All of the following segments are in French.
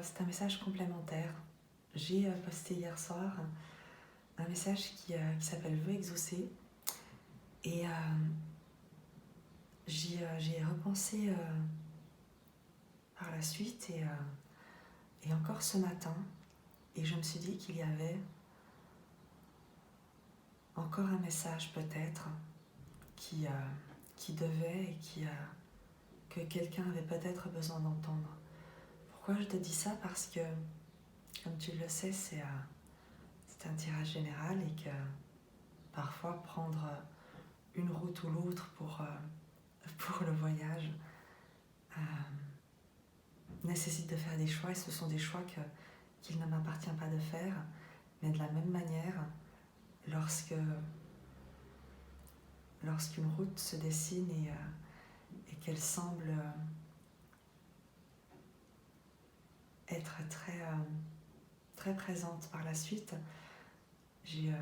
c'est un message complémentaire. J'ai posté hier soir un message qui s'appelle « Vœux exaucés » et j'y ai repensé par la suite et encore ce matin, et je me suis dit qu'il y avait encore un message peut-être qui devait et que quelqu'un avait peut-être besoin d'entendre. Pourquoi je te dis ça? Parce que, comme tu le sais, c'est un tirage général et que parfois prendre une route ou l'autre pour le voyage nécessite de faire des choix, et ce sont des choix qu'il ne m'appartient pas de faire, mais de la même manière, lorsqu'une route se dessine et qu'elle semble être très présente par la suite, il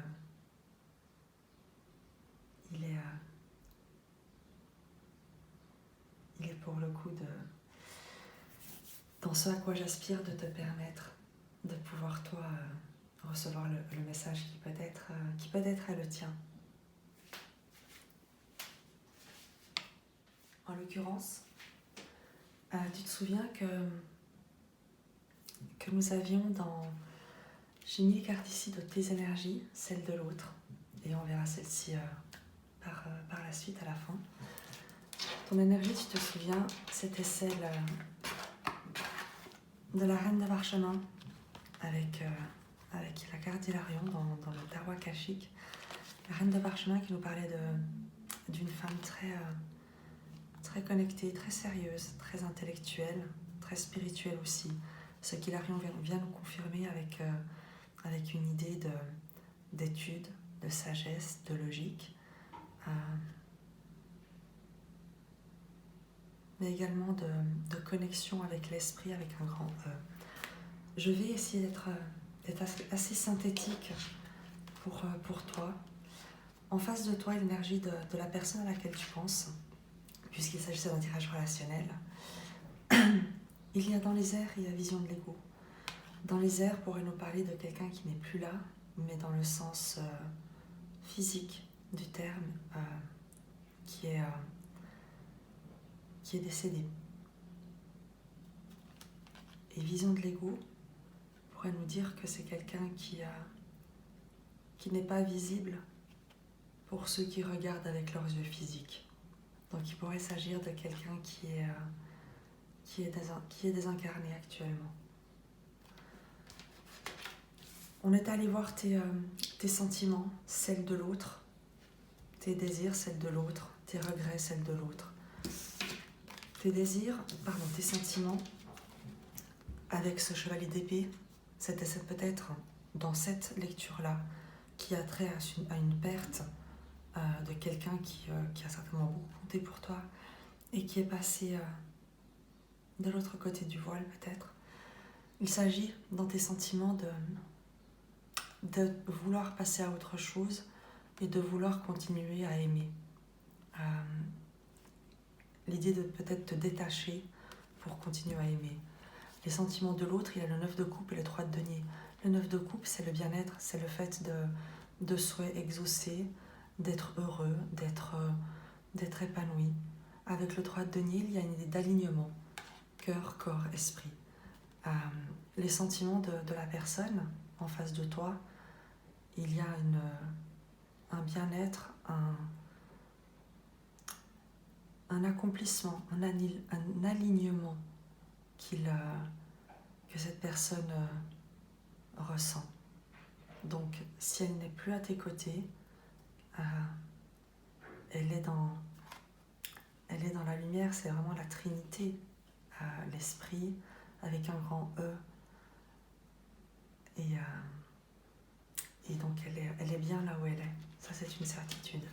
est pour le coup dans ce à quoi j'aspire, de te permettre de pouvoir toi recevoir le message qui peut-être est le tien. En l'occurrence, tu te souviens que nous avions j'ai mis les cartes ici de tes énergies, celle de l'autre, et on verra celle-ci par la suite à la fin. Ton énergie, tu te souviens, c'était celle de la reine de parchemin avec la carte d'Hilarion dans le tarot akashique. La reine de parchemin qui nous parlait d'une femme très connectée, très sérieuse, très intellectuelle, très spirituelle aussi. Ce qu'Hilarion vient nous confirmer avec une idée d'étude, de sagesse, de logique, mais également de connexion avec l'esprit, avec un grand E. Je vais essayer d'être assez synthétique pour toi. En face de toi, l'énergie de la personne à laquelle tu penses, puisqu'il s'agissait d'un tirage relationnel. Il y a dans les airs, il y a vision de l'ego. Dans les airs pourrait nous parler de quelqu'un qui n'est plus là, mais dans le sens physique du terme, qui est décédé. Et vision de l'ego pourrait nous dire que c'est quelqu'un qui n'est pas visible pour ceux qui regardent avec leurs yeux physiques. Donc il pourrait s'agir de quelqu'un qui est désincarné actuellement. On est allé voir tes sentiments, celles de l'autre, tes désirs, celles de l'autre, tes regrets, celles de l'autre. Tes sentiments, avec ce chevalier d'épée, c'était peut-être dans cette lecture-là qui a trait à une perte de quelqu'un qui a certainement beaucoup compté pour toi et qui est passé de l'autre côté du voile peut-être. Il s'agit dans tes sentiments de vouloir passer à autre chose et de vouloir continuer à aimer. L'idée de peut-être te détacher pour continuer à aimer. Les sentiments de l'autre, il y a le 9 de coupe et le 3 de denier. Le 9 de coupe, c'est le bien-être, c'est le fait de souhait exaucé, d'être heureux, d'être épanoui. Avec le 3 de denier, il y a une idée d'alignement, cœur, corps, esprit. Les sentiments de la personne en face de toi, il y a un bien-être, un accomplissement, un alignement que cette personne ressent. Donc, si elle n'est plus à tes côtés, elle est dans la lumière, c'est vraiment la Trinité, l'esprit avec un grand E. Et donc, elle est bien là où elle est. Ça, c'est une certitude.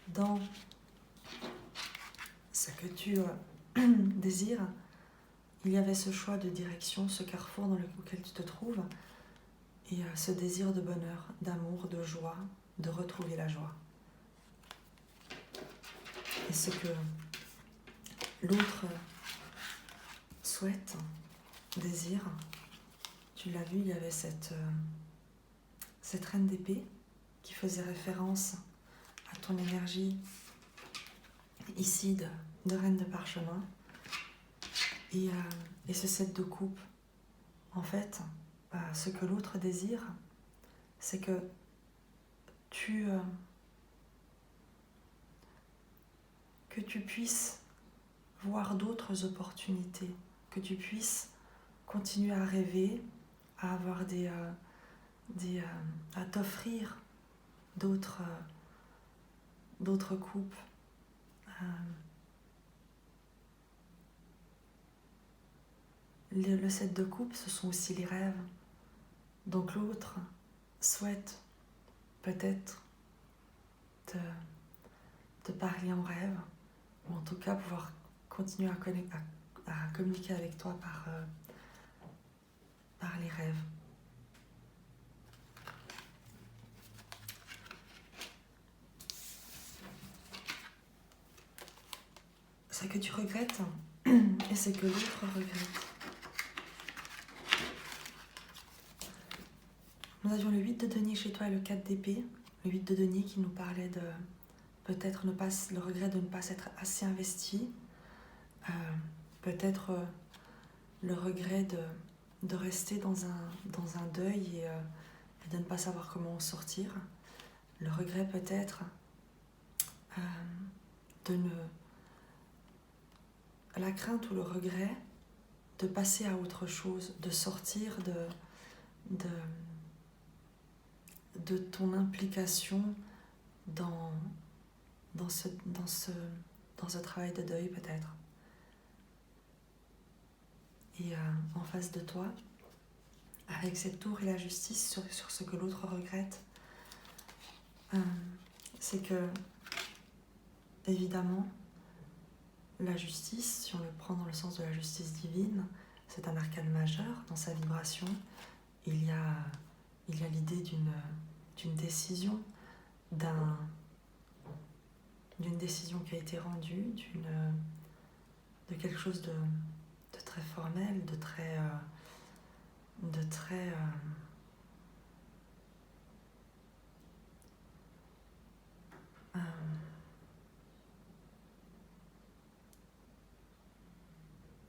Dans ce que tu désires, il y avait ce choix de direction, ce carrefour dans lequel tu te trouves, et ce désir de bonheur, d'amour, de joie, de retrouver la joie. Et ce que l'autre souhaite, désir, tu l'as vu, il y avait cette reine d'épée qui faisait référence à ton énergie ici de reine de parchemin. Et ce 7 de coupe, en fait, ce que l'autre désire, c'est que tu puisses voir d'autres opportunités, que tu puisses continuer à rêver, à avoir à t'offrir d'autres coupes. Le 7 de coupe, ce sont aussi les rêves. Donc l'autre souhaite peut-être te parler en rêve, ou en tout cas pouvoir continuer à communiquer avec toi par les rêves. Ce que tu regrettes et ce que l'autre regrette. Nous avions le 8 de denier chez toi et le 4 d'épée. Le 8 de denier qui nous parlait de peut-être le regret de ne pas s'être assez investi. Peut-être le regret de rester dans un deuil et de ne pas savoir comment en sortir. Le regret peut-être la crainte ou le regret de passer à autre chose, de sortir de ton implication dans ce travail de deuil peut-être. Et en face de toi, avec cette tour et la justice sur ce que l'autre regrette, c'est que, évidemment, la justice, si on le prend dans le sens de la justice divine, c'est un arcane majeur dans sa vibration. Il y a l'idée d'une décision, d'une décision qui a été rendue, de quelque chose de très formel, de très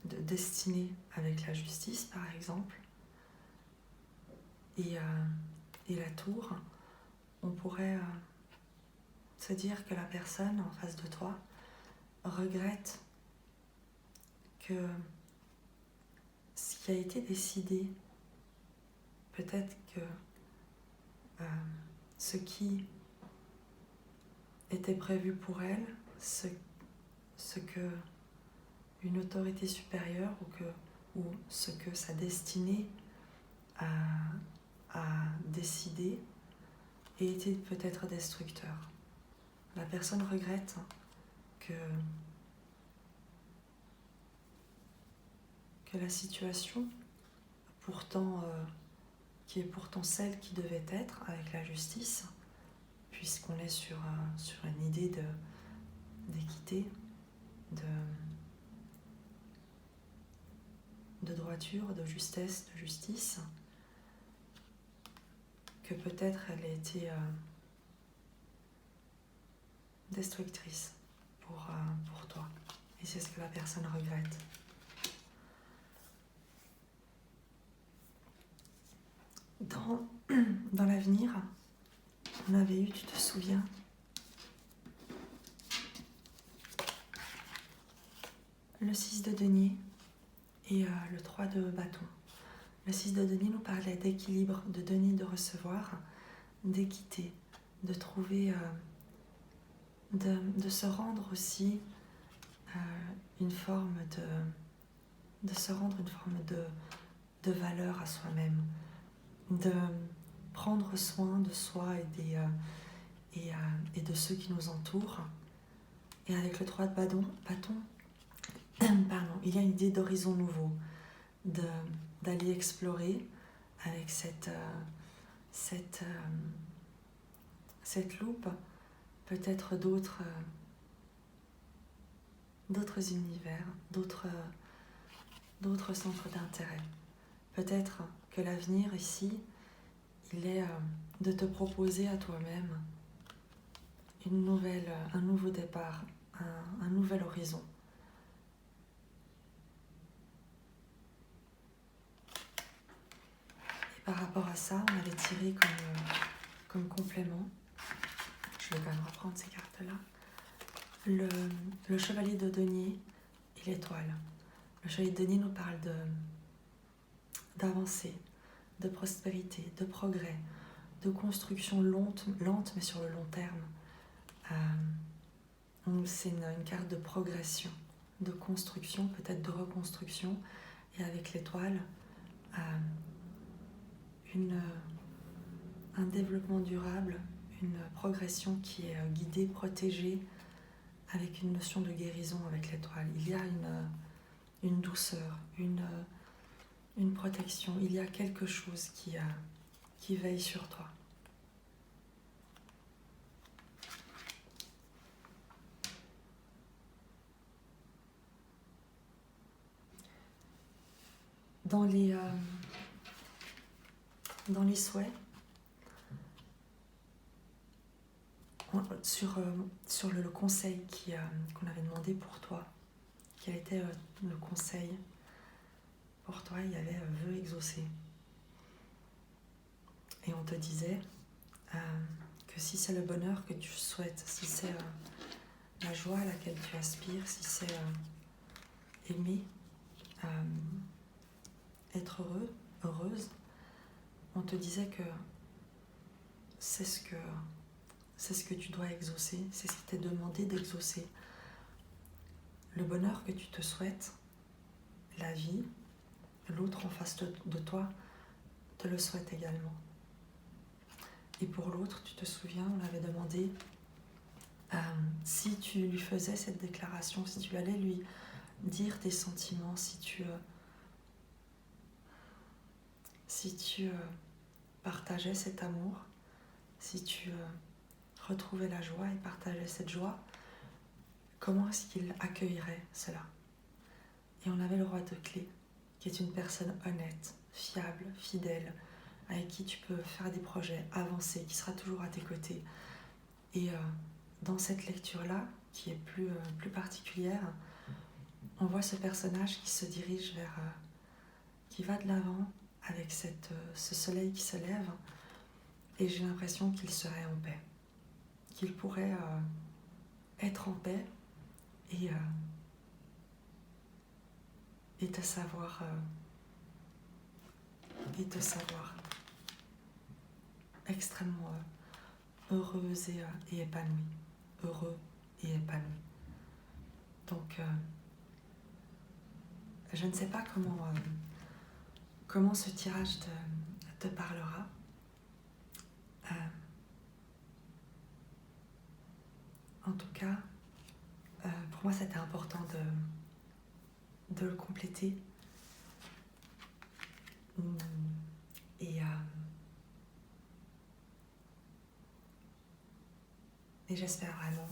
de destiné avec la justice, par exemple. Et la tour, on pourrait se dire que la personne en face de toi regrette que ce qui a été décidé, peut-être que ce qui était prévu pour elle, ce que une autorité supérieure ou ce que sa destinée a décidé ait été peut-être destructeur. La personne regrette que la situation, pourtant, qui est pourtant celle qui devait être avec la justice, puisqu'on est sur une idée d'équité, de droiture, de justesse, de justice, que peut-être elle a été destructrice pour toi. Et c'est ce que la personne regrette. Dans l'avenir, on avait eu, tu te souviens, le 6 de denier et le 3 de bâton. Le 6 de denier nous parlait d'équilibre, de donner, de recevoir, d'équité, de trouver, de se rendre aussi une forme de valeur à soi-même, de prendre soin de soi et de ceux qui nous entourent. Et avec le 3 de bâton, il y a une idée d'horizon nouveau, d'aller explorer avec cette loupe, peut-être d'autres univers, d'autres centres d'intérêt. Peut-être que l'avenir ici, il est de te proposer à toi-même un nouveau départ, un nouvel horizon. Et par rapport à ça, on avait tiré comme complément, je vais quand même reprendre ces cartes-là, le chevalier de denier et l'étoile. Le chevalier de denier nous parle d'avancée, de prospérité, de progrès, de construction lente mais sur le long terme. C'est une carte de progression, de construction, peut-être de reconstruction, et avec l'étoile, un développement durable, une progression qui est guidée, protégée, avec une notion de guérison avec l'étoile. Il y a une douceur, une protection, il y a quelque chose qui veille sur toi. Dans les souhaits, sur le conseil qu'on avait demandé pour toi, quel était le conseil pour toi, il y avait vœu exaucé. Et on te disait que si c'est le bonheur que tu souhaites, si c'est la joie à laquelle tu aspires, si c'est aimer, être heureux, heureuse, on te disait que c'est ce que tu dois exaucer, c'est ce qui t'est demandé d'exaucer. Le bonheur que tu te souhaites, la vie, l'autre en face de toi te le souhaite également. Et pour l'autre, tu te souviens, on avait demandé si tu lui faisais cette déclaration, si tu allais lui dire tes sentiments, si tu partageais cet amour, si tu retrouvais la joie et partageais cette joie, comment est-ce qu'il accueillerait cela? Et on avait le roi de clés, qui est une personne honnête, fiable, fidèle, avec qui tu peux faire des projets, avancer, qui sera toujours à tes côtés. Et dans cette lecture-là, qui est plus particulière, on voit ce personnage qui se dirige qui va de l'avant avec ce soleil qui se lève, et j'ai l'impression qu'il serait en paix, qu'il pourrait être en paix et te savoir extrêmement heureuse et épanouie, heureux et épanoui. Donc je ne sais pas comment ce tirage te parlera. En tout cas, pour moi c'était important de le compléter. Et j'espère vraiment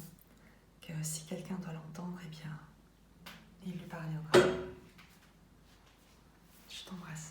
que si quelqu'un doit l'entendre, eh bien, il lui parviendra. Je t'embrasse.